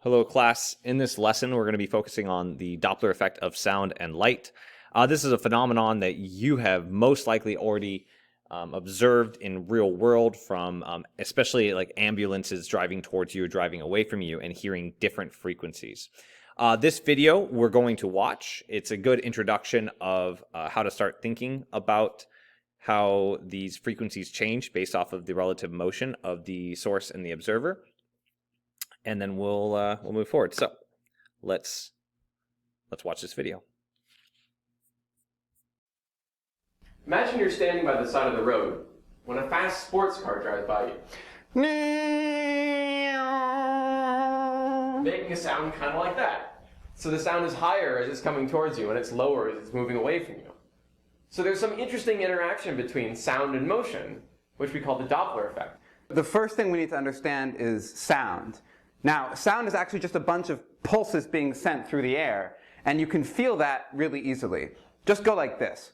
Hello, class. In this lesson, we're going to be focusing on the Doppler effect of sound and light. This is a phenomenon that you have most likely already observed in real world from especially like ambulances driving towards you or driving away from you and hearing different frequencies. This video we're going to watch, it's a good introduction of how to start thinking about how these frequencies change based off of the relative motion of the source and the observer. And then we'll move forward. So let's watch this video. Imagine you're standing by the side of the road when a fast sports car drives by you, making a sound kind of like that. So the sound is higher as it's coming towards you, and it's lower as it's moving away from you. So there's some interesting interaction between sound and motion, which we call the Doppler effect. The first thing we need to understand is sound. Now, sound is actually just a bunch of pulses being sent through the air, and you can feel that really easily. Just go like this.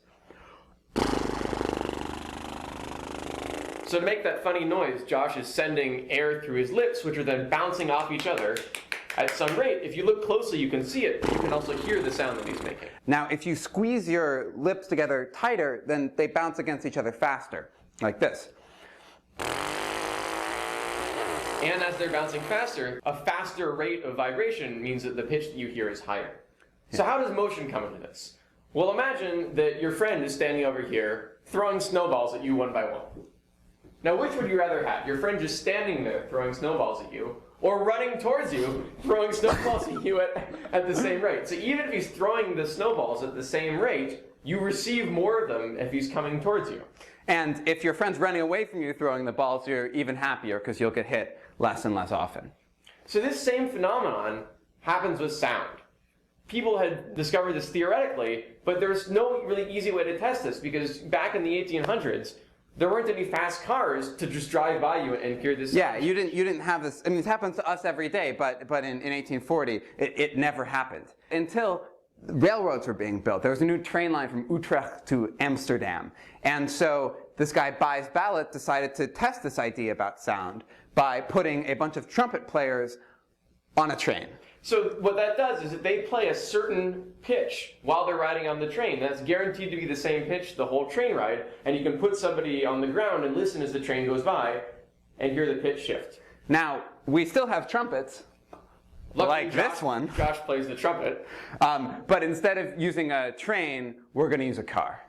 So to make that funny noise, Josh is sending air through his lips, which are then bouncing off each other at some rate. If you look closely, you can see it. You can also hear the sound that he's making. Now, if you squeeze your lips together tighter, then they bounce against each other faster, like this. And as they're bouncing faster, a faster rate of vibration means that the pitch that you hear is higher. So how does motion come into this? Well, imagine that your friend is standing over here throwing snowballs at you one by one. Now, which would you rather have? Your friend just standing there throwing snowballs at you, or running towards you throwing snowballs at you at the same rate? So even if he's throwing the snowballs at the same rate, you receive more of them if he's coming towards you. And if your friend's running away from you throwing the balls, you're even happier because you'll get hit less and less often. So this same phenomenon happens with sound. People had discovered this theoretically, but there's no really easy way to test this because back in the 1800s, there weren't any fast cars to just drive by you and hear this. Yeah, you didn't have this. I mean, it happens to us every day, but in 1840, it never happened. Until railroads were being built. There was a new train line from Utrecht to Amsterdam. And so this guy, Buys Ballot, decided to test this idea about sound by putting a bunch of trumpet players on a train. So what that does is that they play a certain pitch while they're riding on the train. That's guaranteed to be the same pitch the whole train ride, and you can put somebody on the ground and listen as the train goes by and hear the pitch shift. Now, we still have trumpets, like this one. Josh plays the trumpet. But instead of using a train, we're going to use a car.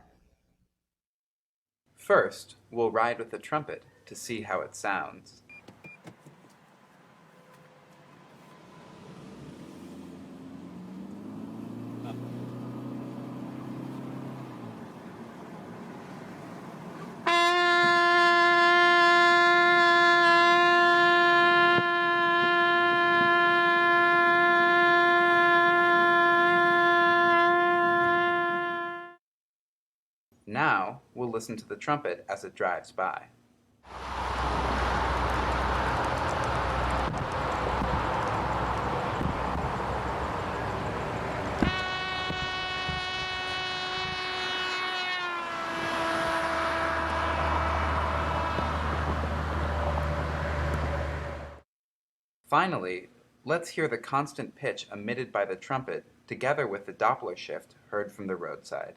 First, we'll ride with the trumpet to see how it sounds. Now, we'll listen to the trumpet as it drives by. Finally, let's hear the constant pitch emitted by the trumpet together with the Doppler shift heard from the roadside.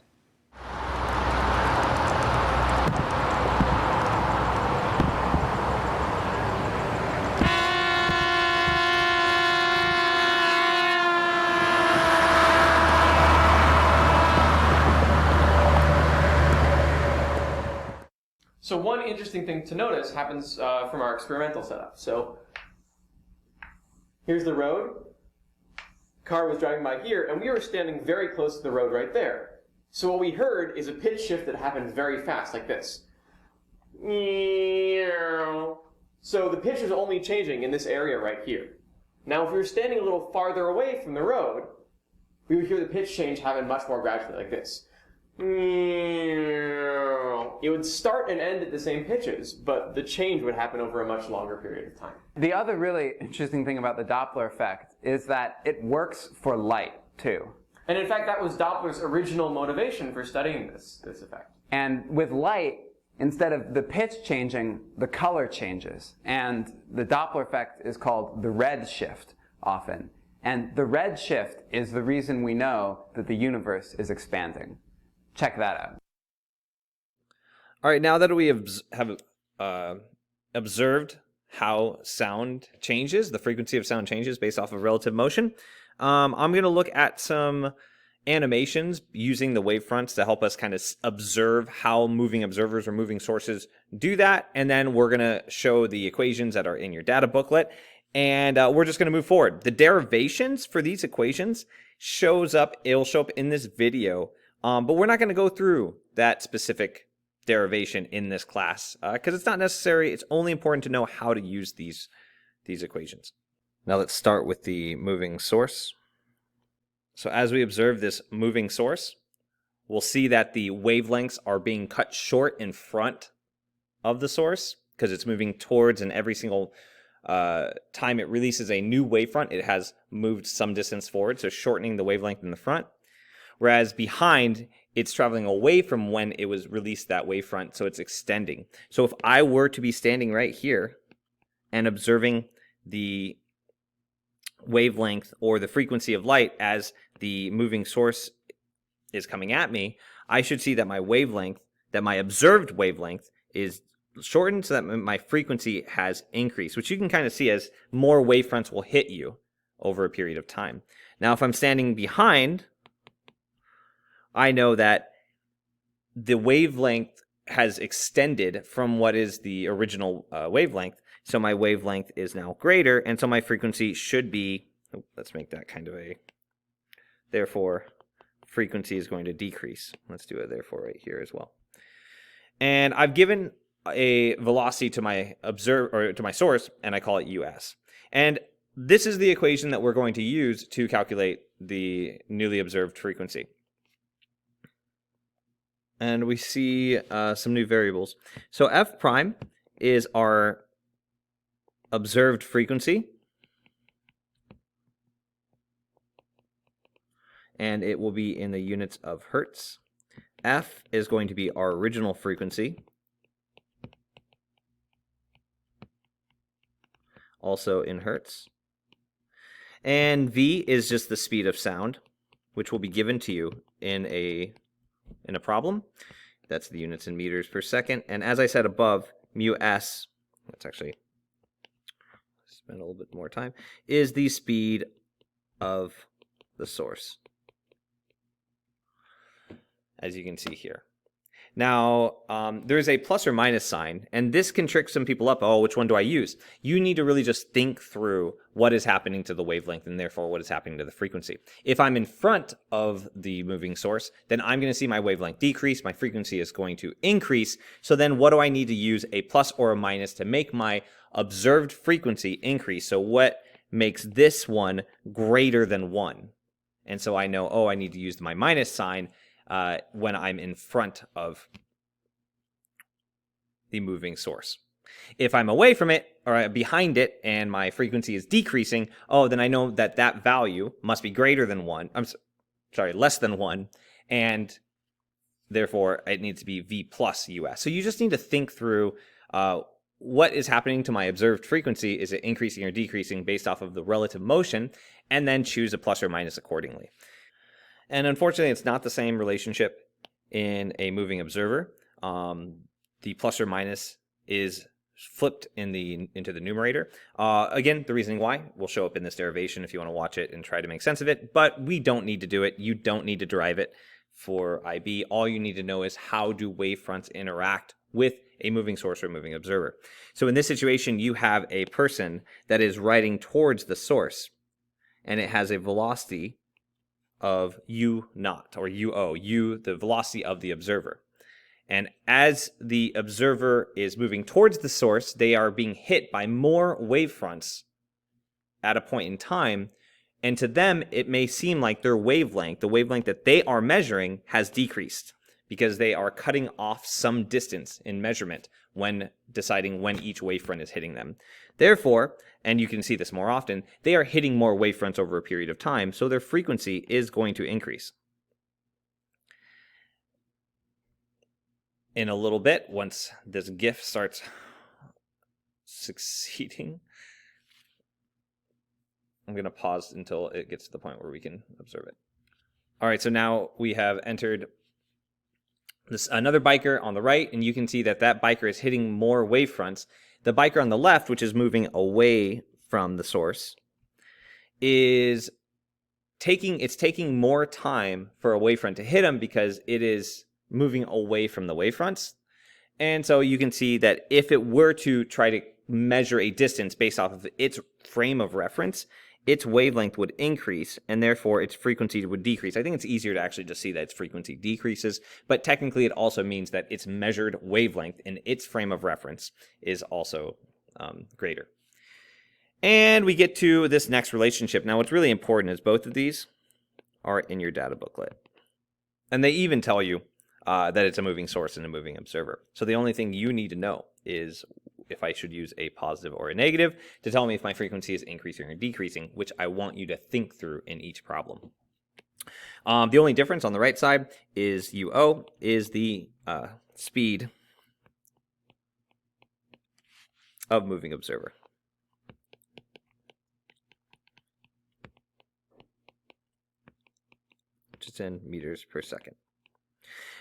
So one interesting thing to notice happens from our experimental setup. So here's the road. Car was driving by here, and we were standing very close to the road right there. So what we heard is a pitch shift that happened very fast, like this. So the pitch is only changing in this area right here. Now if we were standing a little farther away from the road, we would hear the pitch change happen much more gradually, like this. It would start and end at the same pitches, but the change would happen over a much longer period of time. The other really interesting thing about the Doppler effect is that it works for light, too. And in fact, that was Doppler's original motivation for studying this effect. And with light, instead of the pitch changing, the color changes. And the Doppler effect is called the red shift often. And the red shift is the reason we know that the universe is expanding. Check that out. All right, now that we have observed how sound changes, the frequency of sound changes based off of relative motion, I'm going to look at some animations using the wavefronts to help us kind of observe how moving observers or moving sources do that. And then we're going to show the equations that are in your data booklet. And we're just going to move forward. The derivations for these equations it'll show up in this video. But we're not going to go through that specific derivation in this class because it's not necessary. It's only important to know how to use these equations. Now let's start with the moving source. So as we observe this moving source, we'll see that the wavelengths are being cut short in front of the source because it's moving towards, and every single time it releases a new wavefront, it has moved some distance forward, so shortening the wavelength in the front. Whereas behind, it's traveling away from when it was released that wavefront, so it's extending. So if I were to be standing right here and observing the wavelength or the frequency of light as the moving source is coming at me, I should see that my wavelength, that my observed wavelength is shortened so that my frequency has increased, which you can kind of see as more wavefronts will hit you over a period of time. Now, if I'm standing behind, I know that the wavelength has extended from what is the original wavelength, so my wavelength is now greater, and so my frequency should be, let's make that kind of a, therefore, frequency is going to decrease. Let's do a therefore right here as well. And I've given a velocity to my to my source, and I call it US. And this is the equation that we're going to use to calculate the newly observed frequency. And we see some new variables. So f prime is our observed frequency, and it will be in the units of hertz. F is going to be our original frequency, also in hertz. And v is just the speed of sound, which will be given to you in a problem. That's the units in meters per second. And as I said above, mu s, let's actually spend a little bit more time, is the speed of the source, as you can see here. Now, there's a plus or minus sign, and this can trick some people up. Oh, which one do I use? You need to really just think through what is happening to the wavelength and therefore what is happening to the frequency. If I'm in front of the moving source, then I'm going to see my wavelength decrease. My frequency is going to increase. So then what do I need to use, a plus or a minus, to make my observed frequency increase? So what makes this one greater than 1? And so I know, oh, I need to use my minus sign when I'm in front of the moving source. If I'm away from it or behind it and my frequency is decreasing, oh, then I know that that value must be greater than 1. Less than 1, and therefore it needs to be v plus us. So you just need to think through what is happening to my observed frequency. Is it increasing or decreasing based off of the relative motion, and then choose a plus or minus accordingly. And unfortunately, it's not the same relationship in a moving observer. The plus or minus is flipped into the numerator. Again, the reasoning why will show up in this derivation if you want to watch it and try to make sense of it, but we don't need to do it. You don't need to derive it for IB. All you need to know is how do wavefronts interact with a moving source or moving observer. So in this situation, you have a person that is riding towards the source, and it has a velocity of u naught, or u, the velocity of the observer. And as the observer is moving towards the source, they are being hit by more wavefronts at a point in time, and to them it may seem like their wavelength, the wavelength that they are measuring, has decreased because they are cutting off some distance in measurement when deciding when each wavefront is hitting them. Therefore, and you can see this more often, they are hitting more wavefronts over a period of time, so their frequency is going to increase. In a little bit, once this GIF starts succeeding, I'm going to pause until it gets to the point where we can observe it. All right, so now we have entered this another biker on the right, and you can see that that biker is hitting more wavefronts. The biker on the left, which is moving away from the source, is taking more time for a wavefront to hit him because it is moving away from the wavefronts. And so you can see that if it were to try to measure a distance based off of its frame of reference, its wavelength would increase, and therefore its frequency would decrease. I think it's easier to actually just see that its frequency decreases, but technically it also means that its measured wavelength in its frame of reference is also greater. And we get to this next relationship. Now, what's really important is both of these are in your data booklet. And they even tell you that it's a moving source and a moving observer. So the only thing you need to know is if I should use a positive or a negative to tell me if my frequency is increasing or decreasing, which I want you to think through in each problem. The only difference on the right side is UO is the speed of moving observer. Which is in meters per second.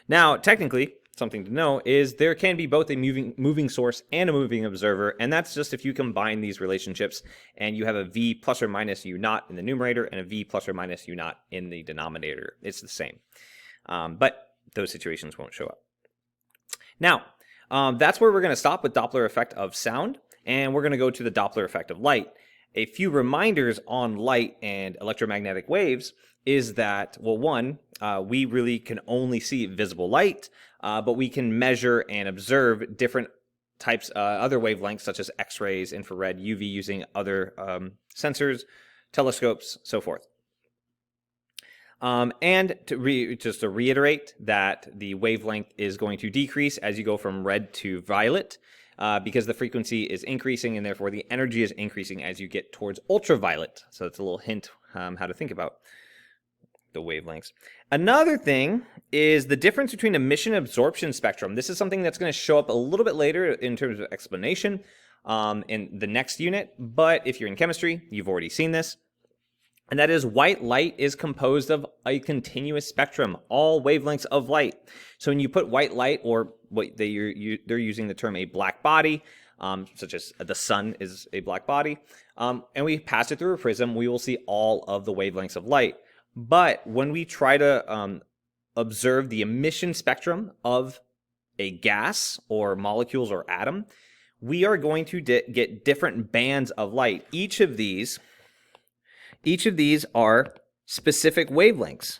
Now, technically, something to know is there can be both a moving source and a moving observer, and that's just if you combine these relationships and you have a V plus or minus U naught in the numerator and a V plus or minus U naught in the denominator. It's the same, but those situations won't show up. Now, that's where we're going to stop with Doppler effect of sound, and we're going to go to the Doppler effect of light. A few reminders on light and electromagnetic waves is that, well, one, we really can only see visible light, but we can measure and observe different types, other wavelengths such as X-rays, infrared, UV, using other sensors, telescopes, so forth. And just to reiterate that the wavelength is going to decrease as you go from red to violet, because the frequency is increasing and therefore the energy is increasing as you get towards ultraviolet. So that's a little hint how to think about the wavelengths. Another thing is the difference between emission and absorption spectrum. This is something that's going to show up a little bit later in terms of explanation in the next unit, but if you're in chemistry, you've already seen this. And that is white light is composed of a continuous spectrum, all wavelengths of light. So when you put white light, or what they're using the term a black body, such as the sun is a black body, and we pass it through a prism, we will see all of the wavelengths of light. But when we try to observe the emission spectrum of a gas or molecules or atom, we are going to get different bands of light. Each of these are specific wavelengths.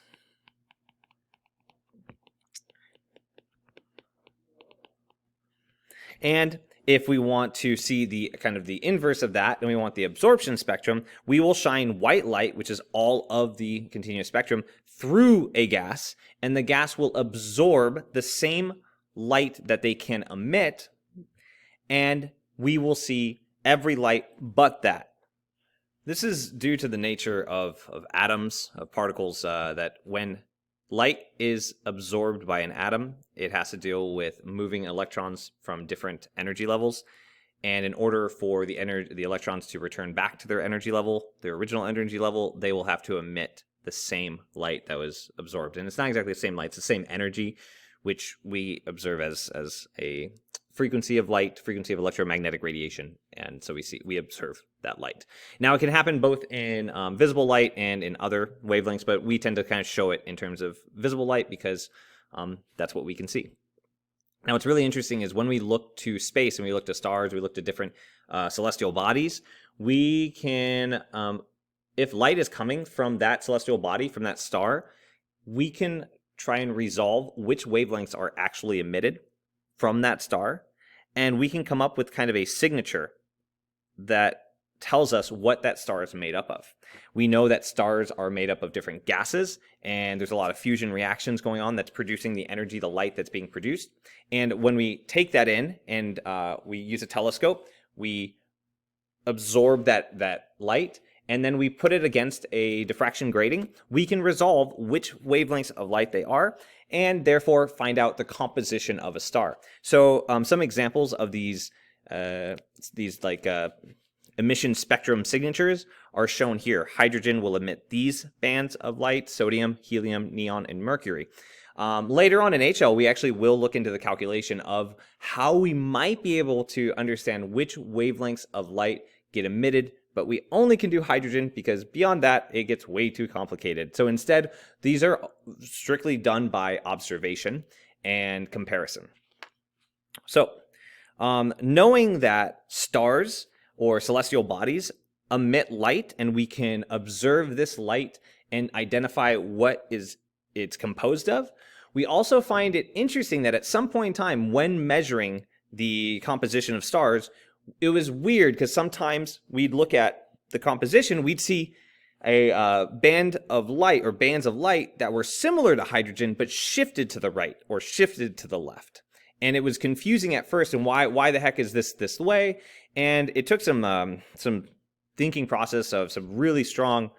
And if we want to see the kind of the inverse of that, and we want the absorption spectrum, we will shine white light, which is all of the continuous spectrum, through a gas, and the gas will absorb the same light that they can emit, and we will see every light but that. This is due to the nature of atoms, of particles, that when light is absorbed by an atom, it has to deal with moving electrons from different energy levels. And in order for the electrons to return back to their energy level, their original energy level, they will have to emit the same light that was absorbed. And it's not exactly the same light, it's the same energy, which we observe as a frequency of light, frequency of electromagnetic radiation. And so we observe that light. Now, it can happen both in visible light and in other wavelengths, but we tend to kind of show it in terms of visible light because that's what we can see. Now, what's really interesting is when we look to space and we look to stars, we look to different celestial bodies, we can, if light is coming from that celestial body, from that star, we can try and resolve which wavelengths are actually emitted from that star, and we can come up with kind of a signature that tells us what that star is made up of. We know that stars are made up of different gases, and there's a lot of fusion reactions going on that's producing the energy, the light that's being produced. And when we take that in and we use a telescope, we absorb that light, and then we put it against a diffraction grating, we can resolve which wavelengths of light they are, and therefore find out the composition of a star. So some examples of these like emission spectrum signatures are shown here. Hydrogen will emit these bands of light: sodium, helium, neon, and mercury. Later on in HL, we actually will look into the calculation of how we might be able to understand which wavelengths of light get emitted, but we only can do hydrogen because beyond that, it gets way too complicated. So instead, these are strictly done by observation and comparison. So, knowing that stars or celestial bodies emit light, and we can observe this light and identify what it's composed of, we also find it interesting that at some point in time, when measuring the composition of stars, it was weird because sometimes we'd look at the composition, we'd see a band of light or bands of light that were similar to hydrogen but shifted to the right or shifted to the left. And it was confusing at first, and why the heck is this way? And it took some thinking process of some really strong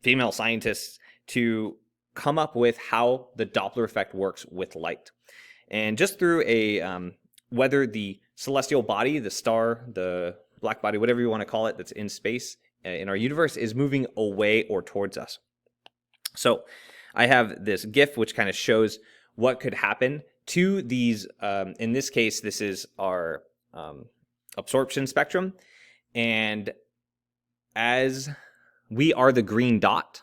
female scientists to come up with how the Doppler effect works with light. And just through whether the celestial body, the star, the black body, whatever you want to call it, that's in space in our universe, is moving away or towards us. So I have this GIF which kind of shows what could happen to these. In this case, this is our absorption spectrum. And as we are the green dot,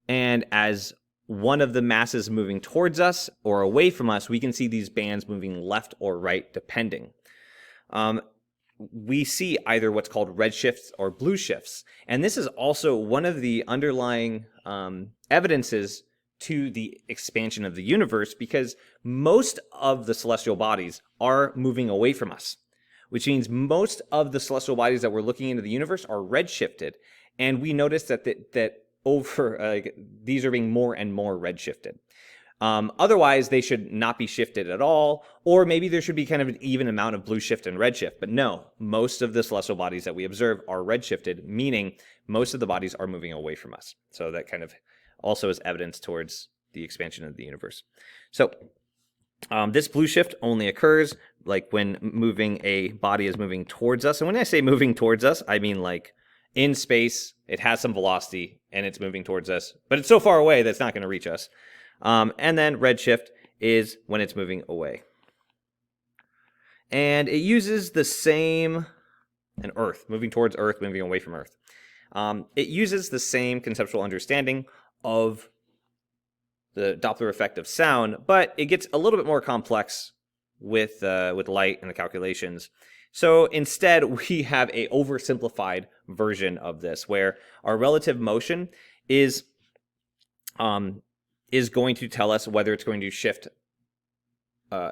and as one of the masses moving towards us or away from us, we can see these bands moving left or right depending. We see either what's called red shifts or blue shifts. And this is also one of the underlying evidences to the expansion of the universe, because most of the celestial bodies are moving away from us, which means most of the celestial bodies that we're looking into the universe are redshifted. And we notice that over these are being more and more redshifted. Otherwise, they should not be shifted at all, or maybe there should be kind of an even amount of blue shift and red shift. But no, most of the celestial bodies that we observe are redshifted, meaning most of the bodies are moving away from us. So that kind of also is evidence towards the expansion of the universe. So this blue shift only occurs like when a body is moving towards us. And when I say moving towards us, I mean like in space, it has some velocity and it's moving towards us, but it's so far away that it's not going to reach us. And then redshift is when it's moving away. And it uses the same, and Earth, moving towards Earth, moving away from Earth. It uses the same conceptual understanding of the Doppler effect of sound, but it gets a little bit more complex with light and the calculations. So instead, we have a oversimplified version of this, where our relative motion is going to tell us whether it's going to shift,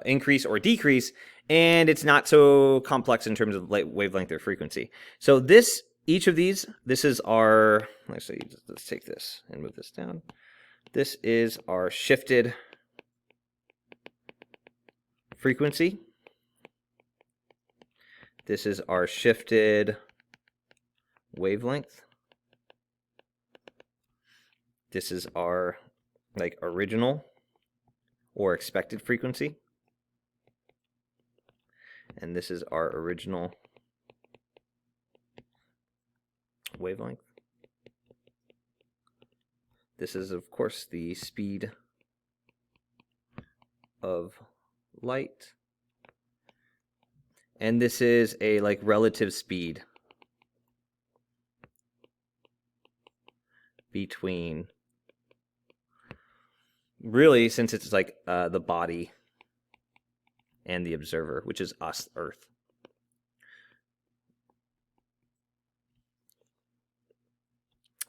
increase or decrease, and it's not so complex in terms of wavelength or frequency. So each of these, this is our, let's take this and move this down. This is our shifted frequency. This is our shifted wavelength. This is our original or expected frequency. And this is our original wavelength. This is, of course, the speed of light. And this is a relative speed between, really, since it's the body and the observer, which is us, Earth.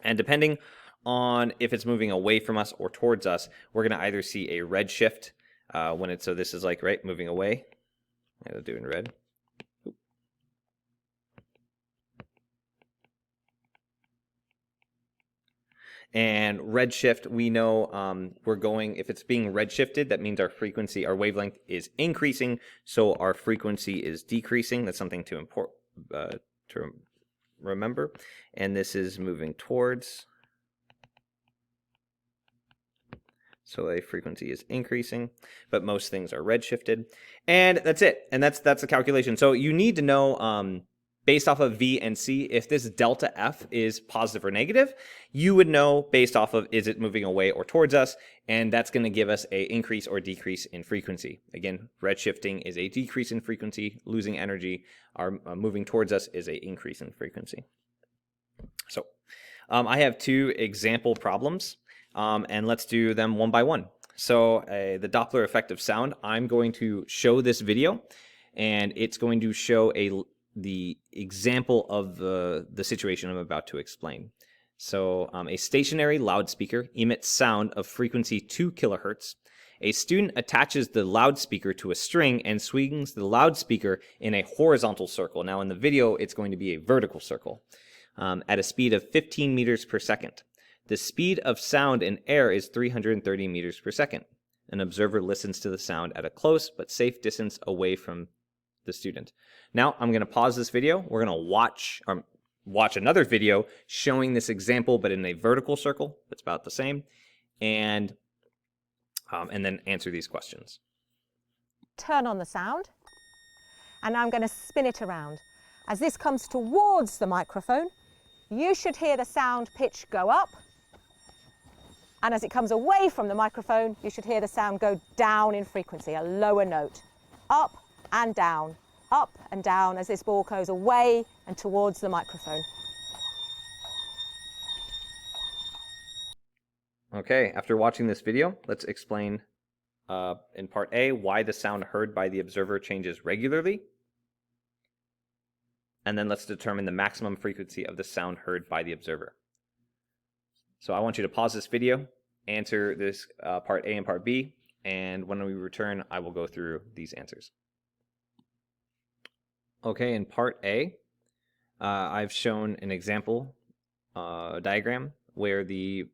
And depending on if it's moving away from us or towards us, we're going to either see a red shift when it's, so this is right, moving away. I'll do it in red. And redshift, we know if it's being redshifted, that means our frequency, our wavelength is increasing, so our frequency is decreasing. That's something to remember. And this is moving towards, so a frequency is increasing, but most things are redshifted. And that's it. And that's the calculation. So you need to know based off of V and C, if this delta F is positive or negative, you would know based off of is it moving away or towards us, and that's going to give us a increase or decrease in frequency. Again, redshifting is a decrease in frequency, losing energy, or moving towards us is a increase in frequency. So I have two example problems, and let's do them one by one. So the Doppler effect of sound, I'm going to show this video, and it's going to show the example of the situation I'm about to explain. So a stationary loudspeaker emits sound of frequency 2 kilohertz. A student attaches the loudspeaker to a string and swings the loudspeaker in a horizontal circle. Now in the video, it's going to be a vertical circle at a speed of 15 meters per second. The speed of sound in air is 330 meters per second. An observer listens to the sound at a close but safe distance away from the student. Now I'm going to pause this video. We're going to watch another video showing this example, but in a vertical circle. That's about the same, and then answer these questions. Turn on the sound, and I'm going to spin it around. As this comes towards the microphone, you should hear the sound pitch go up, and as it comes away from the microphone, you should hear the sound go down in frequency, a lower note. Up and down as this ball goes away and towards the microphone. Okay, after watching this video, let's explain in part A why the sound heard by the observer changes regularly. And then let's determine the maximum frequency of the sound heard by the observer. So I want you to pause this video, answer this part A and part B, and when we return, I will go through these answers. Okay, in part A, I've shown an example diagram where the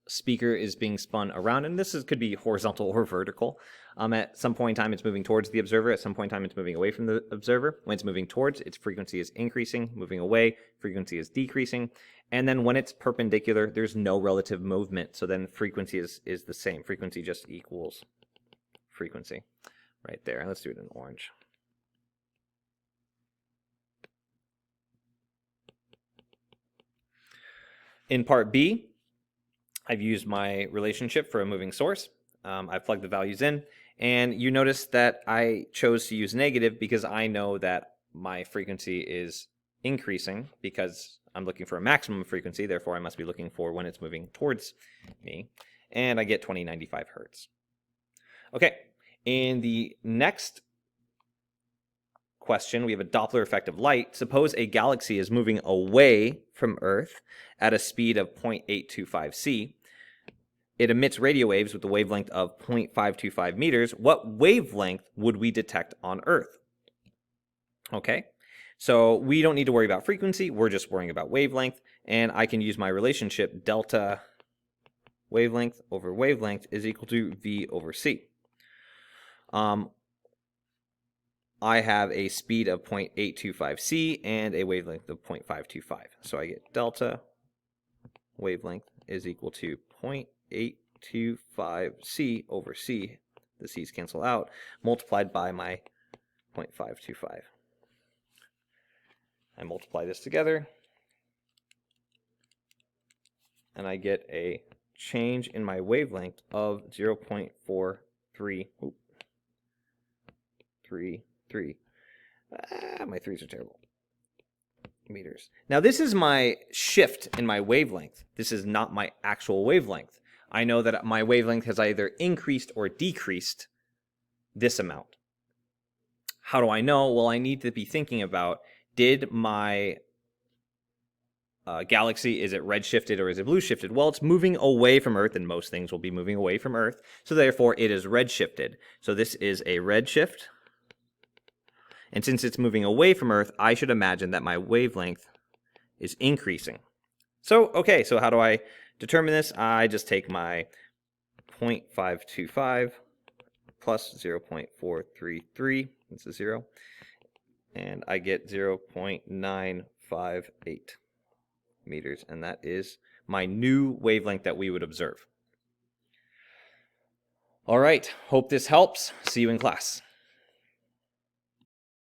speaker is being spun around, and this could be horizontal or vertical. At some point in time, it's moving towards the observer. At some point in time, it's moving away from the observer. When it's moving towards, its frequency is increasing. Moving away, frequency is decreasing. And then when it's perpendicular, there's no relative movement. So then frequency is the same. Frequency just equals frequency right there. Let's do it in orange. In part B, I've used my relationship for a moving source. I've plugged the values in, and you notice that I chose to use negative because I know that my frequency is increasing because I'm looking for a maximum frequency, therefore I must be looking for when it's moving towards me, and I get 2095 hertz. Okay, in the next question, we have a Doppler effect of light. Suppose a galaxy is moving away from Earth at a speed of 0.825 c. It emits radio waves with a wavelength of 0.525 meters. What wavelength would we detect on Earth? Okay, so we don't need to worry about frequency. We're just worrying about wavelength. And I can use my relationship delta wavelength over wavelength is equal to V over C. I have a speed of 0.825 c and a wavelength of 0.525. So I get delta wavelength is equal to 0.825 c over c. The c's cancel out, multiplied by my 0.525. I multiply this together, and I get a change in my wavelength of 0.4333. My threes are terrible. Meters. Now this is my shift in my wavelength. This is not my actual wavelength. I know that my wavelength has either increased or decreased this amount. How do I know? Well, I need to be thinking about, did my galaxy, is it red shifted or is it blue shifted? Well, it's moving away from Earth, and most things will be moving away from Earth. So therefore, it is red shifted. So this is a red shift. And since it's moving away from Earth, I should imagine that my wavelength is increasing. So, okay, so how do I determine this? I just take my 0.525 plus 0.433, this is 0, and I get 0.958 meters, and that is my new wavelength that we would observe. All right, hope this helps. See you in class.